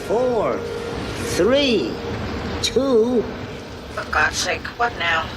4, 3, 2. For God's sake, what now?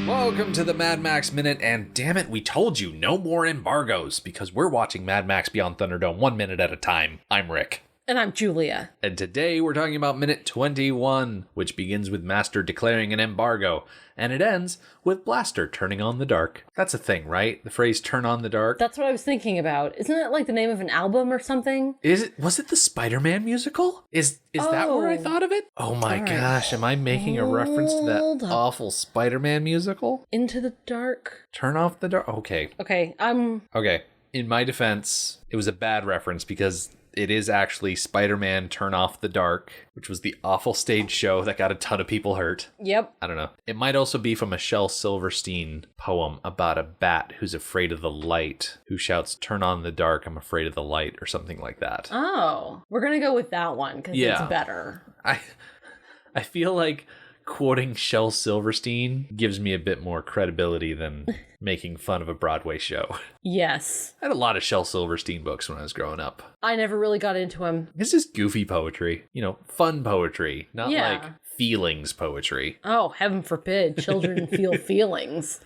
Welcome to the Mad Max Minute, and damn it, we told you no more embargoes, because we're watching Mad Max Beyond Thunderdome 1 minute at a time. I'm Rick. And I'm Julia. And today we're talking about minute 21, which begins with Master declaring an embargo, and it ends with Blaster turning on the dark. That's a thing, right? The phrase turn on the dark? That's what I was thinking about. Isn't it like the name of an album or something? Was it the Spider-Man musical? Is that where I thought of it? Oh my gosh, am I making a reference to that awful Spider-Man musical? Into the Dark? Turn off the dark? Okay. Okay, Okay, in my defense, it was a bad reference because it is actually Spider-Man Turn Off the Dark, which was the awful stage show that got a ton of people hurt. Yep. I don't know. It might also be from a Shel Silverstein poem about a bat who's afraid of the light, who shouts, "Turn on the dark, I'm afraid of the light," or something like that. Oh, we're going to go with that one because it's better. I feel like quoting Shel Silverstein gives me a bit more credibility than making fun of a Broadway show. Yes. I had a lot of Shel Silverstein books when I was growing up. I never really got into him. It's just goofy poetry. You know, fun poetry, not like feelings poetry. Oh, heaven forbid children feel feelings.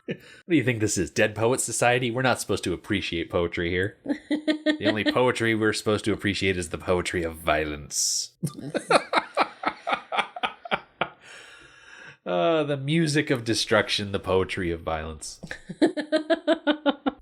What do you think this is, Dead Poets Society? We're not supposed to appreciate poetry here. The only poetry we're supposed to appreciate is the poetry of violence. The music of destruction, the poetry of violence.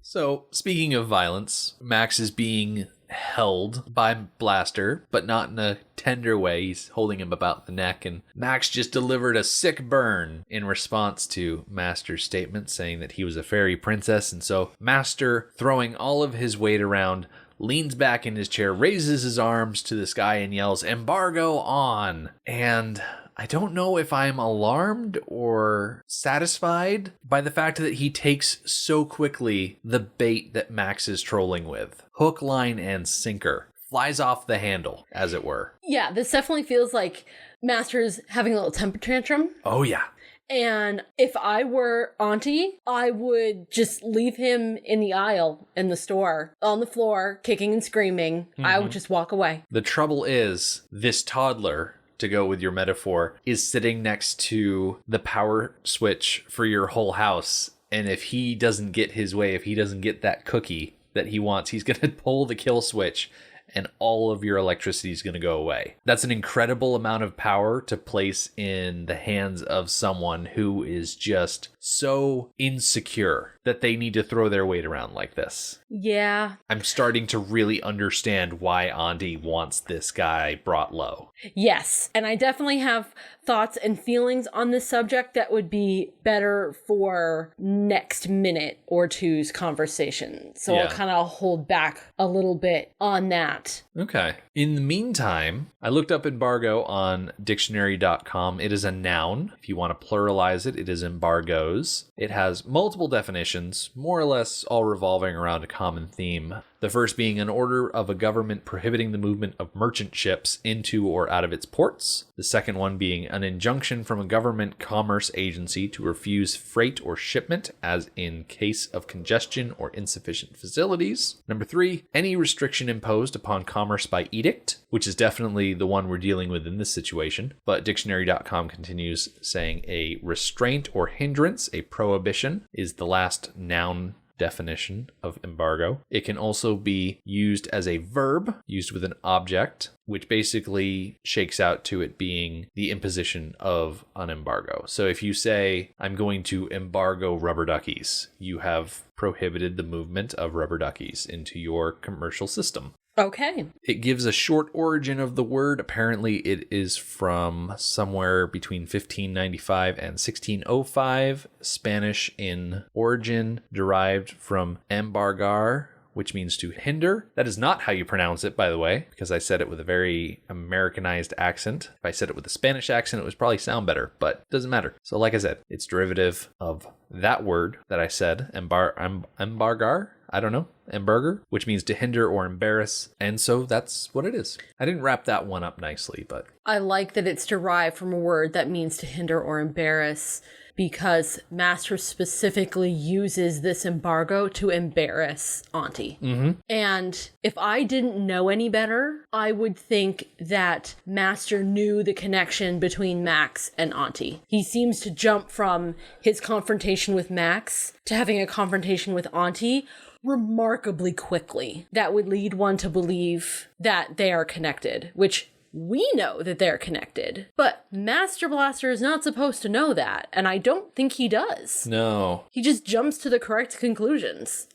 So, speaking of violence, Max is being held by Blaster, but not in a tender way. He's holding him about the neck, and Max just delivered a sick burn in response to Master's statement saying that he was a fairy princess, and so Master, throwing all of his weight around, leans back in his chair, raises his arms to the sky, and yells, "Embargo on!" And I don't know if I'm alarmed or satisfied by the fact that he takes so quickly the bait that Max is trolling with. Hook, line, and sinker. Flies off the handle, as it were. Yeah, this definitely feels like Master's having a little temper tantrum. Oh, yeah. And if I were Aunty, I would just leave him in the aisle in the store, on the floor, kicking and screaming. Mm-hmm. I would just walk away. The trouble is, this toddler, to go with your metaphor, is sitting next to the power switch for your whole house. And if he doesn't get his way, if he doesn't get that cookie that he wants, he's going to pull the kill switch and all of your electricity is going to go away. That's an incredible amount of power to place in the hands of someone who is just so insecure that they need to throw their weight around like this. Yeah. I'm starting to really understand why Aunty wants this guy brought low. Yes. And I definitely have thoughts and feelings on this subject that would be better for next minute or two's conversation. So I'll kind of hold back a little bit on that. Okay. In the meantime, I looked up embargo on dictionary.com. It is a noun. If you want to pluralize it, it is embargoes. It has multiple definitions, more or less all revolving around a common theme. The first being an order of a government prohibiting the movement of merchant ships into or out of its ports. The second one being an injunction from a government commerce agency to refuse freight or shipment, as in case of congestion or insufficient facilities. Number 3, any restriction imposed upon commerce by edict, which is definitely the one we're dealing with in this situation. But dictionary.com continues saying a restraint or hindrance, a prohibition, is the last noun definition of embargo. It can also be used as a verb, used with an object, which basically shakes out to it being the imposition of an embargo. So if you say, I'm going to embargo rubber duckies, you have prohibited the movement of rubber duckies into your commercial system. Okay. It gives a short origin of the word. Apparently it is from somewhere between 1595 and 1605, Spanish in origin, derived from embargar, which means to hinder. That is not how you pronounce it, by the way, because I said it with a very Americanized accent. If I said it with a Spanish accent, it would probably sound better, but it doesn't matter. So like I said, it's derivative of that word that I said, embargar. I don't know, embargo, which means to hinder or embarrass. And so that's what it is. I didn't wrap that one up nicely, but I like that it's derived from a word that means to hinder or embarrass, because Master specifically uses this embargo to embarrass Aunty. Mm-hmm. And if I didn't know any better, I would think that Master knew the connection between Max and Aunty. He seems to jump from his confrontation with Max to having a confrontation with Aunty remarkably quickly. That would lead one to believe that they are connected, which we know that they're connected, but Master Blaster is not supposed to know that, and I don't think he does. No. He just jumps to the correct conclusions.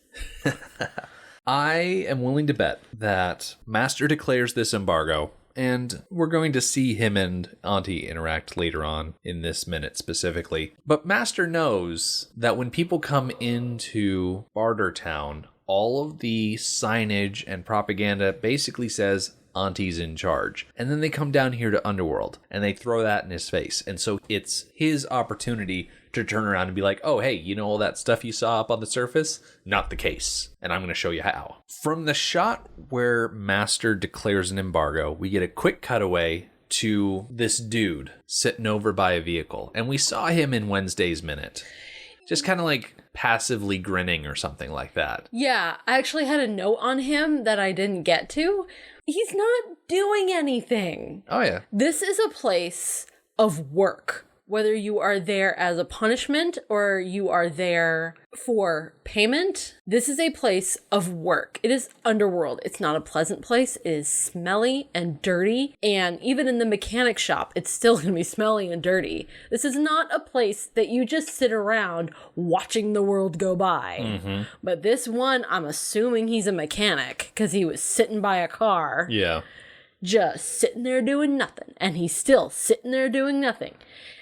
I am willing to bet that Master declares this embargo, and we're going to see him and Aunty interact later on in this minute specifically. But Master knows that when people come into Bartertown, all of the signage and propaganda basically says Auntie's in charge. And then they come down here to Underworld and they throw that in his face. And so it's his opportunity to turn around and be like, oh, hey, you know all that stuff you saw up on the surface? Not the case. And I'm going to show you how. From the shot where Master declares an embargo, we get a quick cutaway to this dude sitting over by a vehicle. And we saw him in Wednesday's Minute. Just kind of like passively grinning or something like that. Yeah, I actually had a note on him that I didn't get to. He's not doing anything. Oh, yeah. This is a place of work. Whether you are there as a punishment or you are there for payment, this is a place of work. It is Underworld. It's not a pleasant place. It is smelly and dirty. And even in the mechanic shop, it's still going to be smelly and dirty. This is not a place that you just sit around watching the world go by. Mm-hmm. But this one, I'm assuming he's a mechanic because he was sitting by a car. Yeah. Just sitting there doing nothing. And he's still sitting there doing nothing.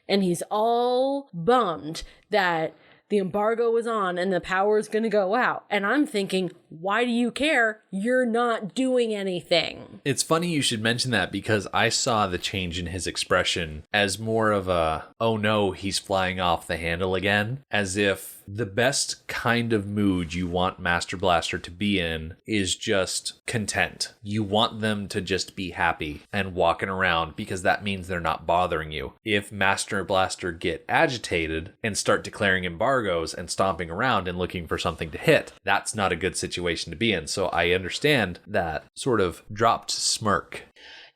And he's all bummed that the embargo was on and the power is going to go out. And I'm thinking, why do you care? You're not doing anything. It's funny you should mention that because I saw the change in his expression as more of a, oh no, he's flying off the handle again. As if the best kind of mood you want Master Blaster to be in is just content. You want them to just be happy and walking around because that means they're not bothering you. If Master Blaster get agitated and start declaring embargoes and stomping around and looking for something to hit, that's not a good situation to be in. So I understand that sort of dropped smirk.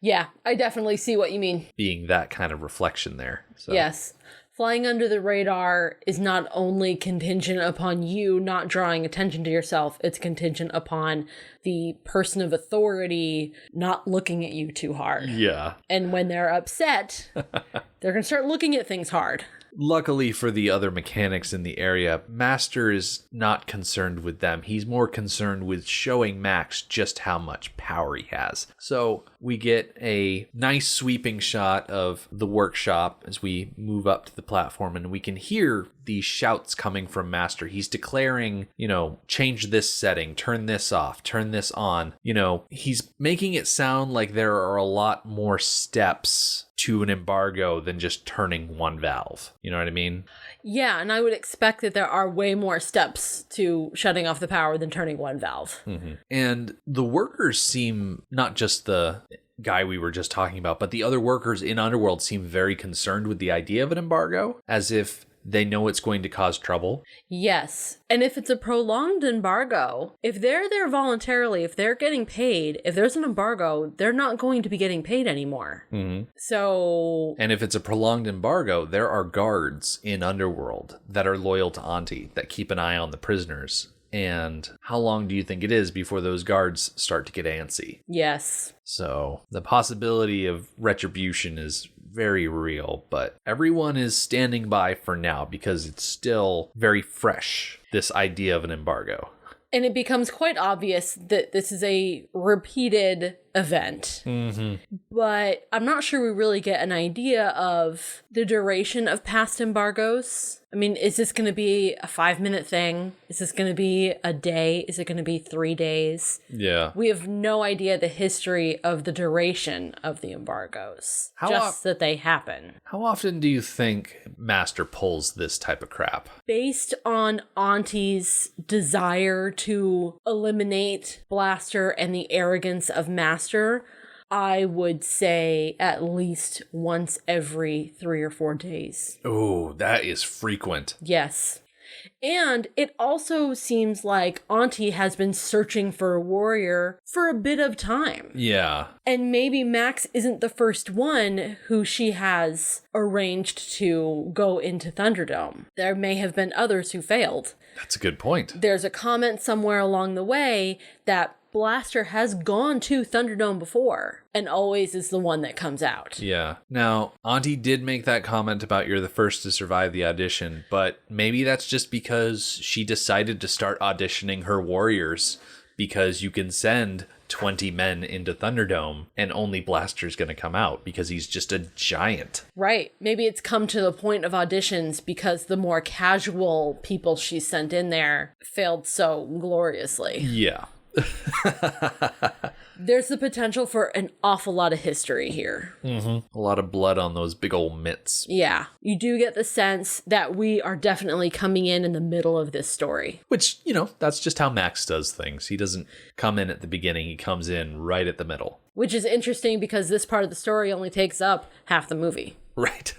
Yeah, I definitely see what you mean. Being that kind of reflection there. So. Yes. Flying under the radar is not only contingent upon you not drawing attention to yourself, it's contingent upon the person of authority not looking at you too hard. Yeah. And when they're upset, they're going to start looking at things hard. Luckily for the other mechanics in the area, Master is not concerned with them. He's more concerned with showing Max just how much power he has. So we get a nice sweeping shot of the workshop as we move up to the platform, and we can hear these shouts coming from Master. He's declaring, change this setting, turn this off, turn this on. He's making it sound like there are a lot more steps to an embargo than just turning one valve. You know what I mean? Yeah, and I would expect that there are way more steps to shutting off the power than turning one valve. Mm-hmm. And the workers seem, not just the guy we were just talking about, but the other workers in Underworld seem very concerned with the idea of an embargo, as if they know it's going to cause trouble. Yes. And if it's a prolonged embargo, if they're there voluntarily, if they're getting paid, if there's an embargo, they're not going to be getting paid anymore. Mm-hmm. So... And if it's a prolonged embargo, there are guards in Underworld that are loyal to Aunty that keep an eye on the prisoners. And how long do you think it is before those guards start to get antsy? Yes. So the possibility of retribution is very real, but everyone is standing by for now because it's still very fresh, this idea of an embargo. And it becomes quite obvious that this is a repeated event. But I'm not sure we really get an idea of the duration of past embargoes. I mean, is this going to be a 5-minute thing? Is this going to be a day? Is it going to be 3 days? Yeah. We have no idea the history of the duration of the embargoes. That they happen. How often do you think Master pulls this type of crap? Based on Auntie's desire to eliminate Blaster and the arrogance of Master, I would say at least once every 3 or 4 days. Oh, that is frequent. Yes. And it also seems like Aunty has been searching for a warrior for a bit of time. Yeah. And maybe Max isn't the first one who she has arranged to go into Thunderdome. There may have been others who failed. That's a good point. There's a comment somewhere along the way that Blaster has gone to Thunderdome before and always is the one that comes out. Yeah. Now, Aunty did make that comment about you're the first to survive the audition, but maybe that's just because she decided to start auditioning her warriors because you can send 20 men into Thunderdome and only Blaster's going to come out because he's just a giant. Right. Maybe it's come to the point of auditions because the more casual people she sent in there failed so gloriously. Yeah. There's the potential for an awful lot of history here. A lot of blood on those big old mitts. Yeah. You do get the sense that we are definitely coming in the middle of this story. Which, that's just how Max does things. He doesn't come in at the beginning. He comes in right at the middle. Which is interesting because this part of the story only takes up half the movie. Right.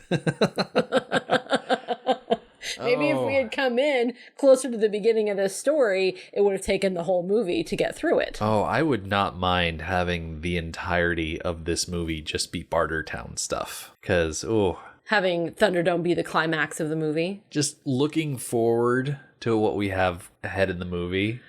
Maybe if we had come in closer to the beginning of this story, it would have taken the whole movie to get through it. Oh, I would not mind having the entirety of this movie just be Bartertown stuff. Because, having Thunderdome be the climax of the movie. Just looking forward to what we have ahead in the movie,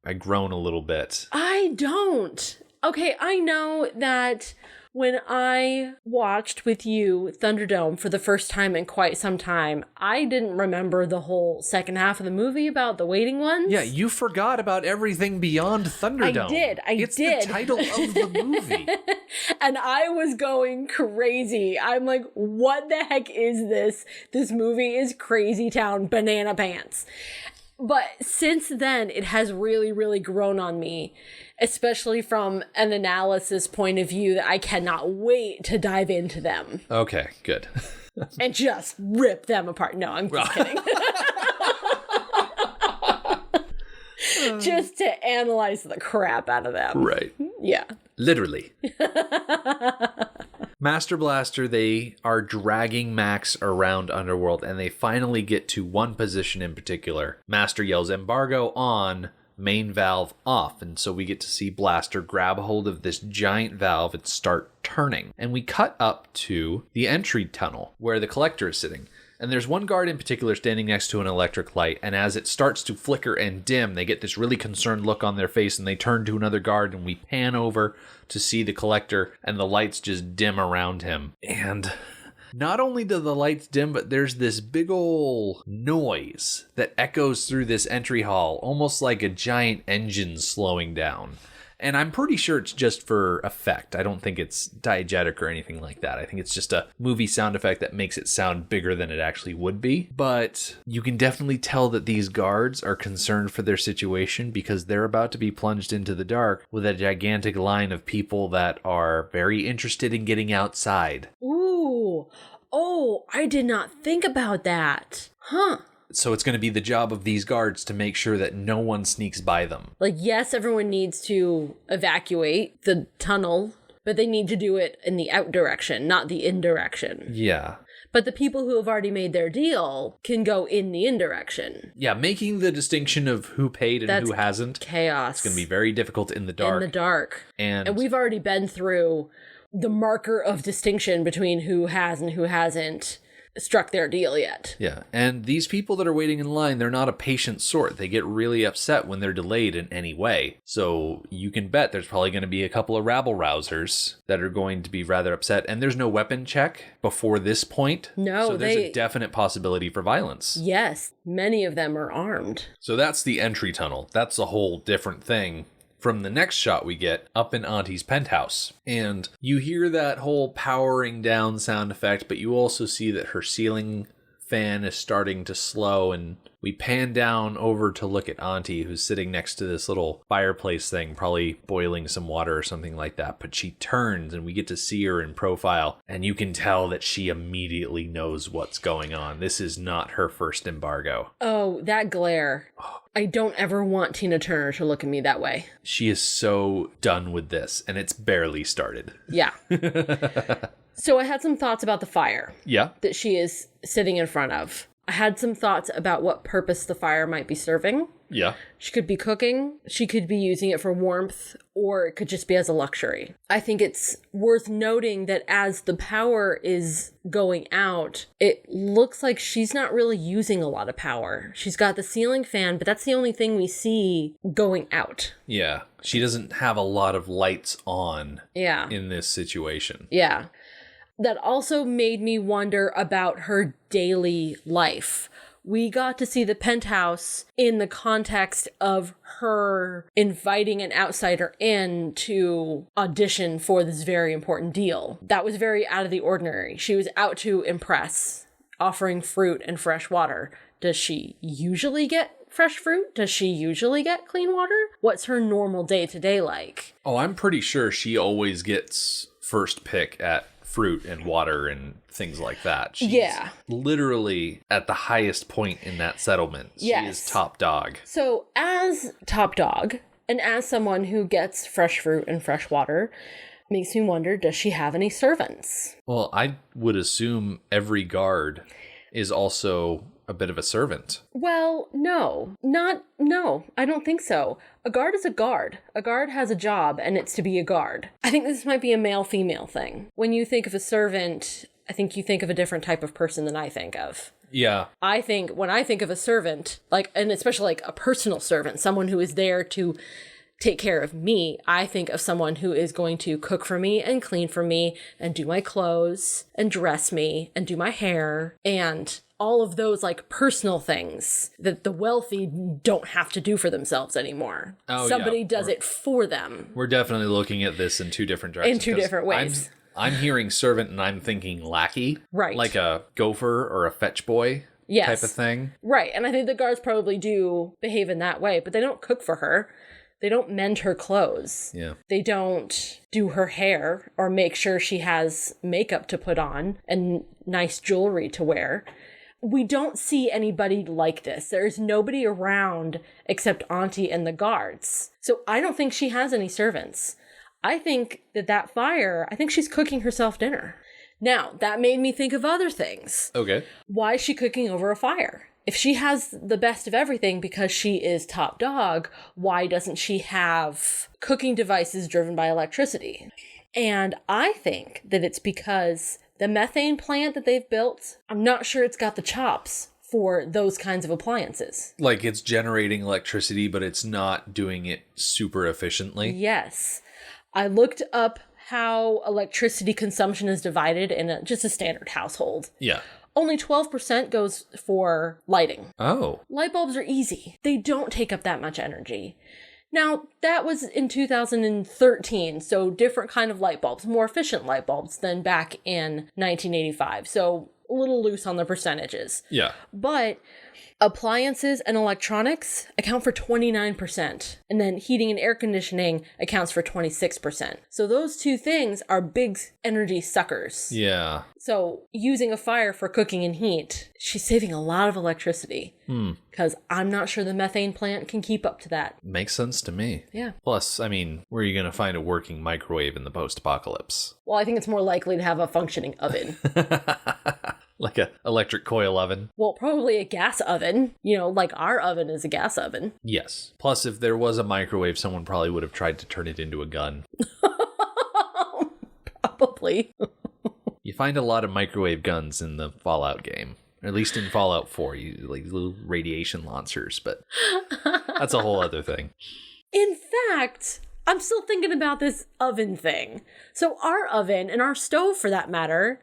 I groan a little bit. I don't. Okay, I know that when I watched with you Thunderdome for the first time in quite some time, I didn't remember the whole second half of the movie about the waiting ones. Yeah, you forgot about everything beyond Thunderdome. I did. It's the title of the movie. And I was going crazy. I'm like, what the heck is this? This movie is Crazy Town Banana Pants. But since then, it has really, really grown on me, especially from an analysis point of view that I cannot wait to dive into them. Okay, good. And just rip them apart. No, I'm just kidding. Just to analyze the crap out of them. Right. Yeah. Literally. Master Blaster, they are dragging Max around Underworld, and they finally get to one position in particular. Master yells, "Embargo on, main valve off," and so we get to see Blaster grab hold of this giant valve and start turning. And we cut up to the entry tunnel where the collector is sitting. And there's one guard in particular standing next to an electric light, and as it starts to flicker and dim, they get this really concerned look on their face, and they turn to another guard, and we pan over to see the collector, and the lights just dim around him. And not only do the lights dim, but there's this big ol' noise that echoes through this entry hall, almost like a giant engine slowing down. And I'm pretty sure it's just for effect. I don't think it's diegetic or anything like that. I think it's just a movie sound effect that makes it sound bigger than it actually would be. But you can definitely tell that these guards are concerned for their situation because they're about to be plunged into the dark with a gigantic line of people that are very interested in getting outside. Ooh. Oh, I did not think about that. Huh. So it's going to be the job of these guards to make sure that no one sneaks by them. Like, yes, everyone needs to evacuate the tunnel, but they need to do it in the out direction, not the in direction. Yeah. But the people who have already made their deal can go in the in direction. Yeah, making the distinction of who paid and who hasn't. Chaos. It's going to be very difficult in the dark. In the dark. And we've already been through the marker of distinction between who has and who hasn't struck their deal yet. Yeah, and these people that are waiting in line, they're not a patient sort. They get really upset when they're delayed in any way. So you can bet there's probably going to be a couple of rabble-rousers that are going to be rather upset. And there's no weapon check before this point. No, so there's a definite possibility for violence. Yes, many of them are armed. So that's the entry tunnel. That's a whole different thing from the next shot we get up in Auntie's penthouse. And you hear that whole powering down sound effect, but you also see that her ceiling fan is starting to slow, and we pan down over to look at Auntie, who's sitting next to this little fireplace thing, probably boiling some water or something like that. But she turns and we get to see her in profile, and you can tell that she immediately knows what's going on. This is not her first embargo. Oh, that glare. I don't ever want Tina Turner to look at me that way. She is so done with this, and it's barely started. Yeah. So I had some thoughts about the fire. Yeah. That she is sitting in front of. I had some thoughts about what purpose the fire might be serving. Yeah. She could be cooking, she could be using it for warmth, or it could just be as a luxury. I think it's worth noting that as the power is going out, it looks like she's not really using a lot of power. She's got the ceiling fan, but that's the only thing we see going out. Yeah. She doesn't have a lot of lights on in this situation. Yeah. That also made me wonder about her daily life. We got to see the penthouse in the context of her inviting an outsider in to audition for this very important deal. That was very out of the ordinary. She was out to impress, offering fruit and fresh water. Does she usually get fresh fruit? Does she usually get clean water? What's her normal day-to-day like? Oh, I'm pretty sure she always gets first pick at fruit and water and things like that. She's literally at the highest point in that settlement. She is top dog. So as top dog, and as someone who gets fresh fruit and fresh water, makes me wonder, does she have any servants? Well, I would assume every guard is also a bit of a servant. Well, no, I don't think so. A guard is a guard. A guard has a job, and it's to be a guard. I think this might be a male-female thing. When you think of a servant, I think you think of a different type of person than I think of. Yeah. I think, when I think of a servant, like, and especially like a personal servant, someone who is there to take care of me, I think of someone who is going to cook for me and clean for me and do my clothes and dress me and do my hair and all of those like personal things that the wealthy don't have to do for themselves anymore. Somebody does it for them. We're definitely looking at this in two different directions. In two different ways. I'm hearing servant and I'm thinking lackey. Right. Like a gopher or a fetch boy type of thing. Right. And I think the guards probably do behave in that way, but they don't cook for her. They don't mend her clothes. Yeah. They don't do her hair or make sure she has makeup to put on and nice jewelry to wear. We don't see anybody like this. There's nobody around except Auntie and the guards. So I don't think she has any servants. I think that fire, I think she's cooking herself dinner. Now, that made me think of other things. Okay. Why is she cooking over a fire? If she has the best of everything because she is top dog, why doesn't she have cooking devices driven by electricity? And I think that it's because the methane plant that they've built, I'm not sure it's got the chops for those kinds of appliances. Like it's generating electricity, but it's not doing it super efficiently? Yes. I looked up how electricity consumption is divided in just a standard household. Yeah. Only 12% goes for lighting. Oh. Light bulbs are easy. They don't take up that much energy. Now, that was in 2013, so different kind of light bulbs, more efficient light bulbs than back in 1985. So a little loose on the percentages. Yeah. But appliances and electronics account for 29%. And then heating and air conditioning accounts for 26%. So those two things are big energy suckers. Yeah. So using a fire for cooking and heat, she's saving a lot of electricity. Because I'm not sure the methane plant can keep up to that. Makes sense to me. Yeah. Plus, I mean, where are you going to find a working microwave in the post-apocalypse? Well, I think it's more likely to have a functioning oven. Like a electric coil oven? Well, probably a gas oven. You know, like our oven is a gas oven. Yes. Plus, if there was a microwave, someone probably would have tried to turn it into a gun. Probably. You find a lot of microwave guns in the Fallout game. Or at least in Fallout 4, you like little radiation launchers, but that's a whole other thing. In fact, I'm still thinking about this oven thing. So our oven, and our stove for that matter,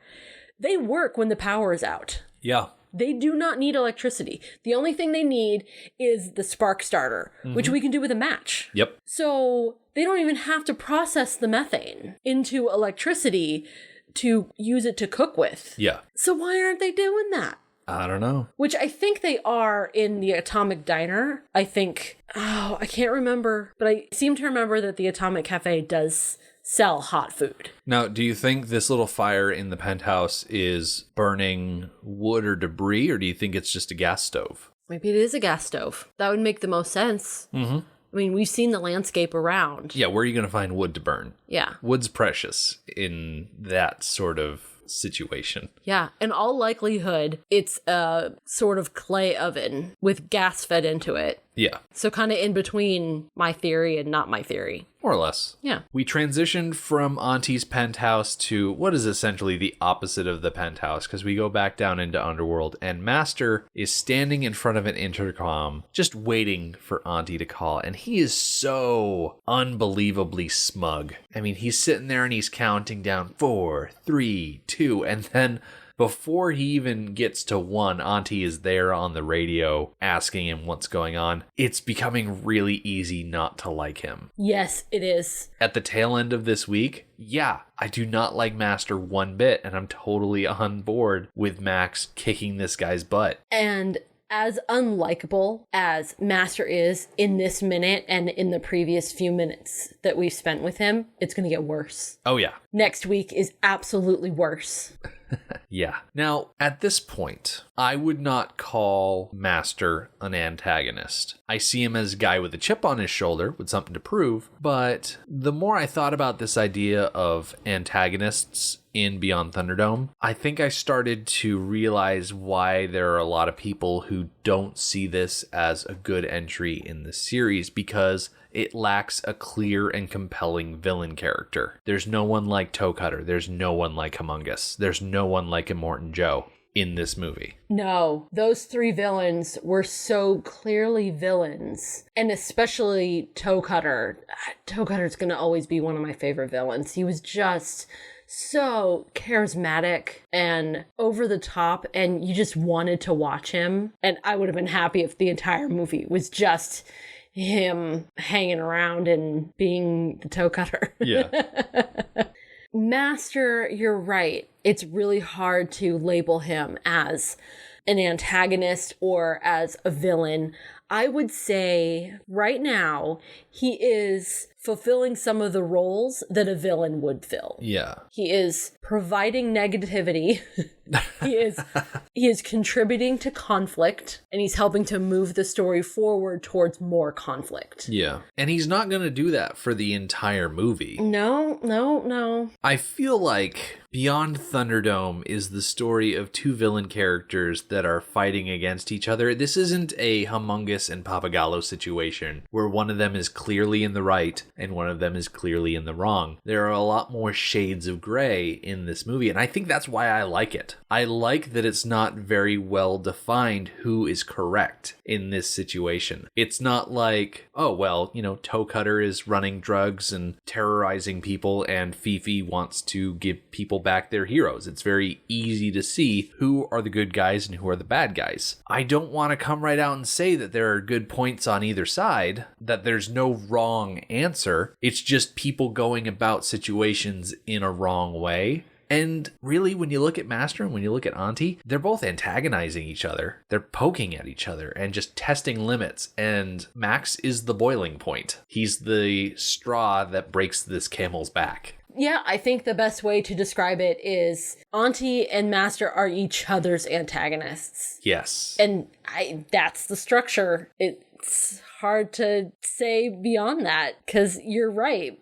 they work when the power is out. Yeah. They do not need electricity. The only thing they need is the spark starter, which we can do with a match. Yep. So they don't even have to process the methane into electricity to use it to cook with. Yeah. So why aren't they doing that? I don't know. Which I think they are in the Atomic Diner. I can't remember, but I seem to remember that the Atomic Cafe does sell hot food. Now, do you think this little fire in the penthouse is burning wood or debris, or do you think it's just a gas stove? Maybe it is a gas stove. That would make the most sense. Mm-hmm. I mean, we've seen the landscape around. Yeah, where are you going to find wood to burn? Yeah. Wood's precious in that sort of situation. Yeah, in all likelihood, it's a sort of clay oven with gas fed into it. Yeah. So kind of in between my theory and not my theory. More or less. Yeah. We transitioned from Auntie's penthouse to what is essentially the opposite of the penthouse, because we go back down into Underworld, and Master is standing in front of an intercom, just waiting for Auntie to call, and he is so unbelievably smug. I mean, he's sitting there and he's counting down 4, 3, 2, and then before he even gets to 1, Auntie is there on the radio asking him what's going on. It's becoming really easy not to like him. Yes, it is. At the tail end of this week, yeah, I do not like Master one bit, and I'm totally on board with Max kicking this guy's butt. And as unlikable as Master is in this minute and in the previous few minutes that we've spent with him, it's going to get worse. Oh, yeah. Next week is absolutely worse. Yeah. Now, at this point, I would not call Master an antagonist. I see him as a guy with a chip on his shoulder with something to prove, but the more I thought about this idea of antagonists in Beyond Thunderdome, I think I started to realize why there are a lot of people who don't see this as a good entry in the series, because it lacks a clear and compelling villain character. There's no one like Toe Cutter. There's no one like Among Us. There's no one like Immortan Joe in this movie. No, those 3 villains were so clearly villains. And especially Toe Cutter. Toe Cutter's going to always be one of my favorite villains. He was just so charismatic and over the top, and you just wanted to watch him. And I would have been happy if the entire movie was just him hanging around and being the toe cutter. Yeah. Master, you're right. It's really hard to label him as an antagonist or as a villain. I would say right now he is fulfilling some of the roles that a villain would fill. Yeah. He is providing negativity. He is contributing to conflict, and he's helping to move the story forward towards more conflict. Yeah. And he's not going to do that for the entire movie. No. I feel like Beyond Thunderdome is the story of 2 villain characters that are fighting against each other. This isn't a Humongous and Papagallo situation where one of them is clearly in the right and one of them is clearly in the wrong. There are a lot more shades of gray in this movie, and I think that's why I like it. I like that it's not very well defined who is correct in this situation. It's not like, oh, well, Toe Cutter is running drugs and terrorizing people, and Fifi wants to give people back their heroes. It's very easy to see who are the good guys and who are the bad guys. I don't want to come right out and say that there are good points on either side, that there's no wrong answer. It's just people going about situations in a wrong way. And really, when you look at Master and when you look at Auntie, they're both antagonizing each other. They're poking at each other and just testing limits. And Max is the boiling point. He's the straw that breaks this camel's back. Yeah, I think the best way to describe it is Auntie and Master are each other's antagonists. Yes. And that's the structure. It's hard to say beyond that, because you're right.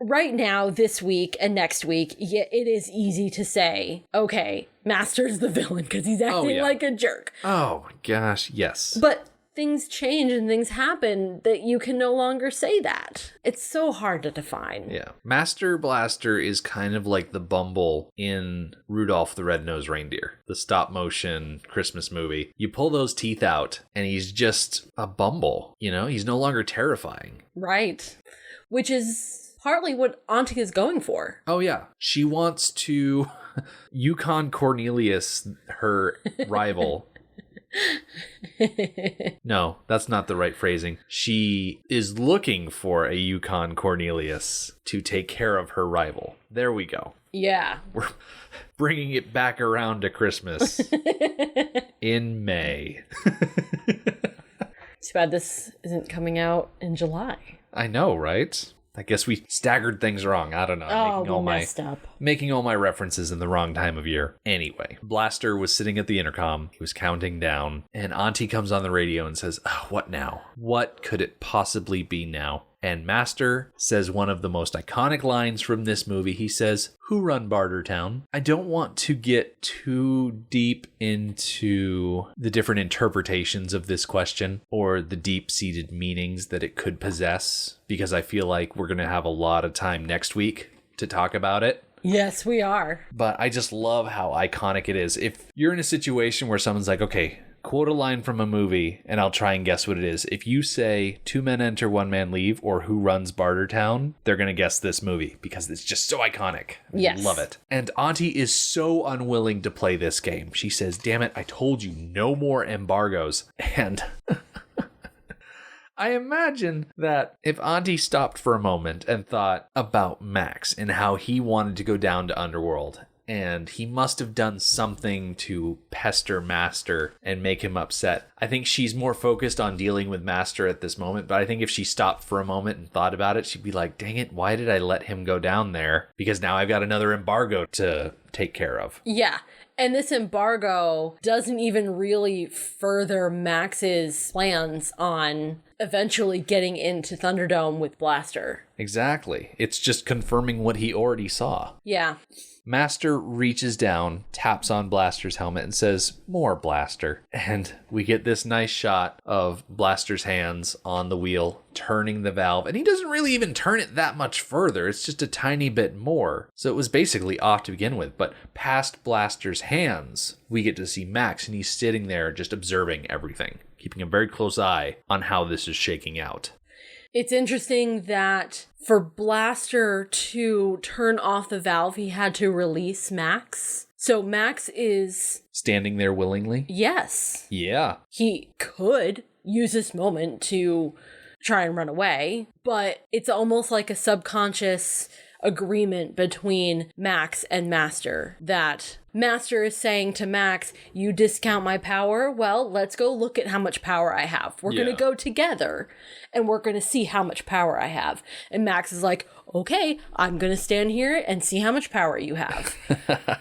Right now, this week and next week, yeah, it is easy to say, okay, Master's the villain because he's acting like a jerk. Oh, my gosh, yes. But things change and things happen that you can no longer say that. It's so hard to define. Yeah. Master Blaster is kind of like the Bumble in Rudolph the Red-Nosed Reindeer, the stop-motion Christmas movie. You pull those teeth out, and he's just a Bumble, He's no longer terrifying. Right. Which is partly what Auntie is going for. Oh, yeah. She wants to Yukon Cornelius, her rival. No, that's not the right phrasing. She is looking for a Yukon Cornelius to take care of her rival. There we go. Yeah. We're bringing it back around to Christmas in May. Too bad this isn't coming out in July. I know, right? I guess we staggered things wrong. I don't know. Messed up. Making all my references in the wrong time of year. Anyway, Blaster was sitting at the intercom. He was counting down. And Aunty comes on the radio and says, what now? What could it possibly be now? And Master says one of the most iconic lines from this movie. He says, "Who run Bartertown?" I don't want to get too deep into the different interpretations of this question or the deep-seated meanings that it could possess, because I feel like we're going to have a lot of time next week to talk about it. Yes, we are. But I just love how iconic it is. If you're in a situation where someone's like, okay, quote a line from a movie, and I'll try and guess what it is. If you say 2 men enter, 1 man leave, or who runs Bartertown, they're going to guess this movie because it's just so iconic. Yes. I love it. And Aunty is so unwilling to play this game. She says, damn it, I told you, no more embargoes. And I imagine that if Aunty stopped for a moment and thought about Max and how he wanted to go down to Underworld, and he must have done something to pester Master and make him upset. I think she's more focused on dealing with Master at this moment, but I think if she stopped for a moment and thought about it, she'd be like, dang it, why did I let him go down there? Because now I've got another embargo to take care of. Yeah. And this embargo doesn't even really further Max's plans on eventually getting into Thunderdome with Blaster. Exactly. It's just confirming what he already saw. Yeah. Master reaches down, taps on Blaster's helmet, and says, more Blaster. And we get this nice shot of Blaster's hands on the wheel, turning the valve. And he doesn't really even turn it that much further. It's just a tiny bit more. So it was basically off to begin with. But past Blaster's hands, we get to see Max, and he's sitting there just observing everything, keeping a very close eye on how this is shaking out. It's interesting that for Blaster to turn off the valve, he had to release Max. So Max is standing there willingly? Yes. Yeah. He could use this moment to try and run away, but it's almost like a subconscious agreement between Max and Master that Master is saying to Max, you discount my power? Well, let's go look at how much power I have. We're going to go together and we're going to see how much power I have. And Max is like, okay, I'm going to stand here and see how much power you have.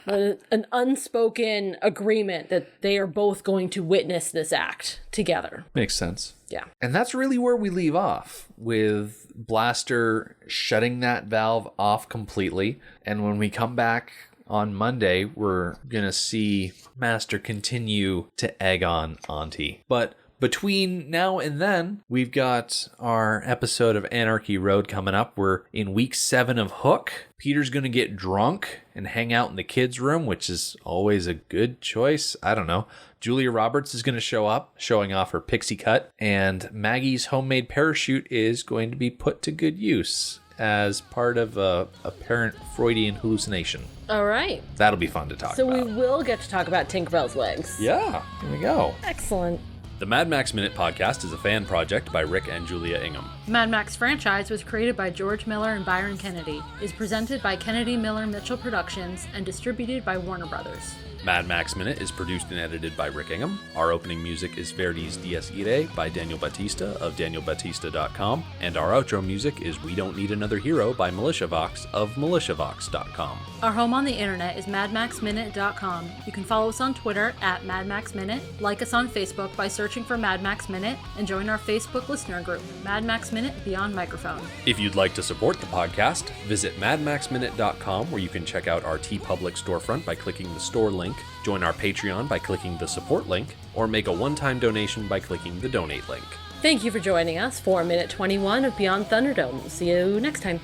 An unspoken agreement that they are both going to witness this act together. Makes sense. Yeah. And that's really where we leave off, with Blaster shutting that valve off completely. And when we come back on Monday, we're going to see Master continue to egg on Aunty. But between now and then, we've got our episode of Anarchy Road coming up. We're in week 7 of Hook. Peter's going to get drunk and hang out in the kids' room, which is always a good choice. I don't know. Julia Roberts is going to show up, showing off her pixie cut. And Maggie's homemade parachute is going to be put to good use as part of a apparent Freudian hallucination. All right. That'll be fun to talk about. So we will get to talk about Tinkerbell's legs. Yeah, here we go. Excellent. The Mad Max Minute podcast is a fan project by Rick and Julia Ingham. Mad Max franchise was created by George Miller and Byron Kennedy, is presented by Kennedy Miller Mitchell Productions, and distributed by Warner Brothers. Mad Max Minute is produced and edited by Rick Ingham. Our opening music is Verdi's Dies Irae by Daniel Batista of danielbatista.com. And our outro music is We Don't Need Another Hero by MilitiaVox of militiavox.com. Our home on the internet is madmaxminute.com. You can follow us on Twitter at madmaxminute, like us on Facebook by searching for Mad Max Minute, and join our Facebook listener group, Mad Max Minute Beyond Microphone. If you'd like to support the podcast, visit madmaxminute.com, where you can check out our TeePublic storefront by clicking the store link, join our Patreon by clicking the support link, or make a one-time donation by clicking the donate link. Thank you for joining us for Minute 21 of Beyond Thunderdome. See you next time.